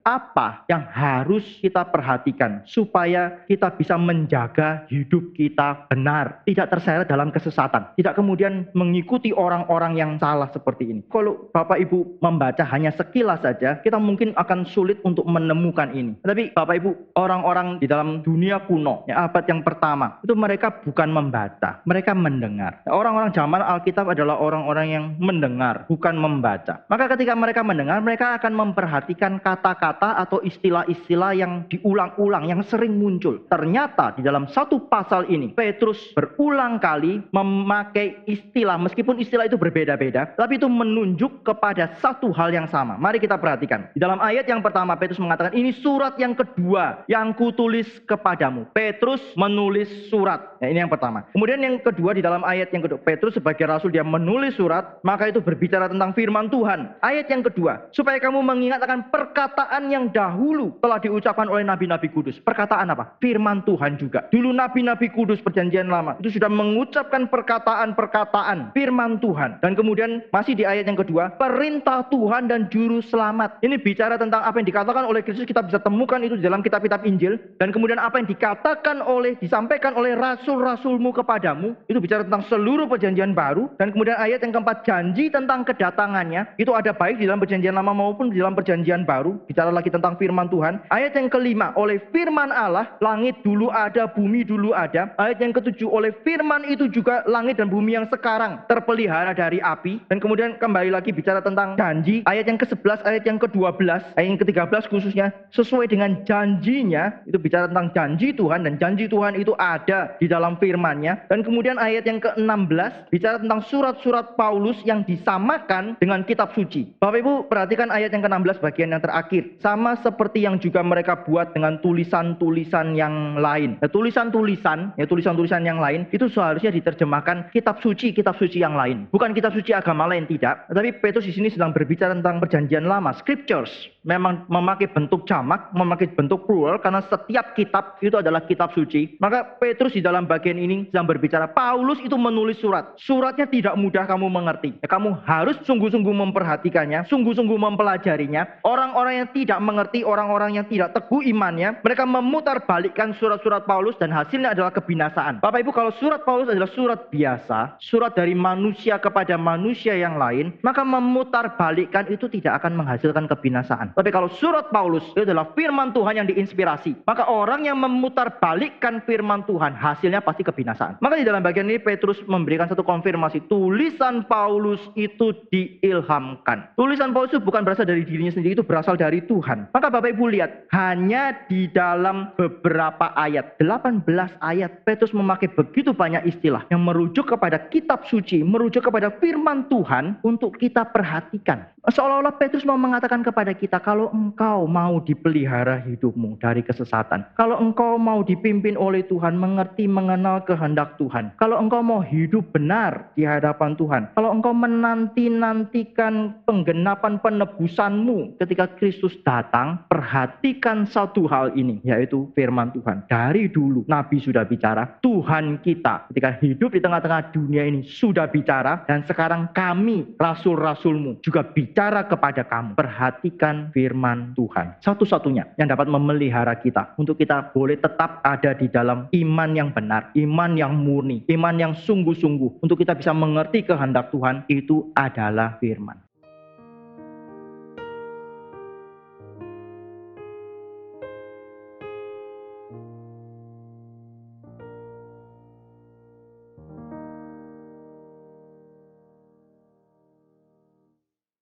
apa yang harus kita perhatikan supaya kita bisa menjaga hidup kita benar, tidak terseret dalam kesesatan, tidak kemudian mengikuti orang-orang yang salah seperti ini. Kalau Bapak Ibu membaca hanya sekilas saja, kita mungkin akan sulit untuk menemukan ini. Tapi Bapak Ibu, orang-orang di dalam dunia kuno, ya, abad yang pertama, itu mereka bukan membaca, mereka mendengar. Orang-orang zaman Alkitab adalah orang-orang yang mendengar, bukan membaca. Maka ketika mereka mendengar, mereka akan memperhatikan kata-kata atau istilah-istilah yang diulang-ulang, yang sering muncul. Ternyata di dalam satu pasal ini, Petrus berulang kali memakai istilah, meskipun istilah itu berbeda-beda, tapi itu menunjuk kepada satu hal yang sama. Mari kita perhatikan. Di dalam ayat yang pertama, Petrus mengatakan, ini surat yang kedua yang kutulis kepadamu. Petrus menulis surat. Ya, ini yang pertama. Kemudian yang kedua, di dalam ayat yang kedua, Petrus sebagai rasul dia menulis surat, maka itu berbicara tentang firman Tuhan. Ayat yang kedua, supaya kamu mengingat akan perkataan yang dahulu telah diucapkan oleh nabi-nabi kudus. Perkataan apa? Firman Tuhan juga. Dulu nabi-nabi kudus perjanjian lama itu sudah mengucapkan perkataan-perkataan firman Tuhan. Dan kemudian masih di ayat yang kedua, perintah Tuhan dan juru selamat. Ini bicara tentang apa yang dikatakan oleh Kristus, kita bisa temukan itu di dalam kitab-kitab Injil. Dan kemudian apa yang disampaikan oleh rasul-rasulmu kepadamu, itu bicara tentang seluruh perjanjian baru. Dan kemudian ayat yang keempat, janji tentang kedatangannya, itu ada baik di dalam perjanjian lama maupun di dalam perjanjian baru. Bicara lagi tentang firman Tuhan. Ayat yang kelima, oleh firman Allah, langit dulu ada, bumi dulu ada. Ayat yang ketujuh, oleh firman itu juga langit dan bumi yang sekarang terpelihara dari api. Dan kemudian kembali lagi bicara tentang janji. Ayat yang ke-11, ayat yang ke-12, ayat yang ke-13 khususnya, sesuai dengan janjinya, itu bicara tentang janji Tuhan, dan janji Tuhan itu ada di dalam firman-Nya. Dan kemudian ayat yang ke-16 bicara tentang surat-surat Paulus yang disamakan dengan kitab suci. Bapak Ibu perhatikan ayat yang ke-16 bagian yang terakhir. Sama seperti yang juga mereka buat dengan tulisan-tulisan yang lain. Nah, tulisan-tulisan yang lain itu seharusnya diterjemahkan kitab suci yang lain. Bukan kitab suci agama lain, tidak. Tapi Petrus di sini sedang berbicara tentang perjanjian lama, scriptures. Memang memakai bentuk jamak, memakai bentuk plural, karena setiap kitab itu adalah kitab suci. Maka Petrus di dalam bagian ini sedang berbicara, Paulus itu menulis surat. Suratnya tidak mudah kamu mengerti. Ya, kamu harus sungguh-sungguh memperhatikannya, sungguh-sungguh mempelajarinya. Orang-orang yang tidak mengerti, orang-orang yang tidak teguh imannya, mereka memutarbalikkan surat-surat Paulus dan hasilnya adalah kebinasaan. Bapak Ibu, kalau surat Paulus adalah surat biasa, surat dari manusia kepada manusia yang lain, maka memutarbalikkan itu tidak akan menghasilkan kebinasaan. Tapi kalau surat Paulus itu adalah firman Tuhan yang diinspirasi, maka orang yang memutarbalikkan firman Tuhan hasilnya pasti kebinasaan. Maka di dalam bagian ini Petrus memberikan satu konfirmasi, tulisan Paulus itu diilhamkan. Tulisan Paulus itu bukan berasal dari dirinya sendiri, itu berasal dari Tuhan. Maka Bapak Ibu lihat, hanya di dalam beberapa ayat, 18 ayat, Petrus memakai begitu banyak istilah yang merujuk kepada kitab suci, merujuk kepada firman Tuhan untuk kita perhatikan. Seolah-olah Petrus mau mengatakan kepada kita, kalau engkau mau dipelihara hidupmu dari kesesatan, kalau engkau mau dipimpin oleh Tuhan, mengerti, mengenal kehendak Tuhan, kalau engkau mau hidup benar di hadapan Tuhan, kalau engkau menanti-nantikan penggenapan penebusanmu ketika Kristus datang, perhatikan satu hal ini, yaitu firman Tuhan. Dari dulu Nabi sudah bicara, Tuhan kita ketika hidup di tengah-tengah dunia ini sudah bicara, dan sekarang kami, rasul-rasulmu, juga bicara kepada kamu. Perhatikan firman Tuhan. Satu-satunya yang dapat memelihara kita untuk kita boleh tetap ada di dalam iman yang benar, iman yang murni, iman yang sungguh-sungguh, untuk kita bisa mengerti kehendak Tuhan, itu adalah firman.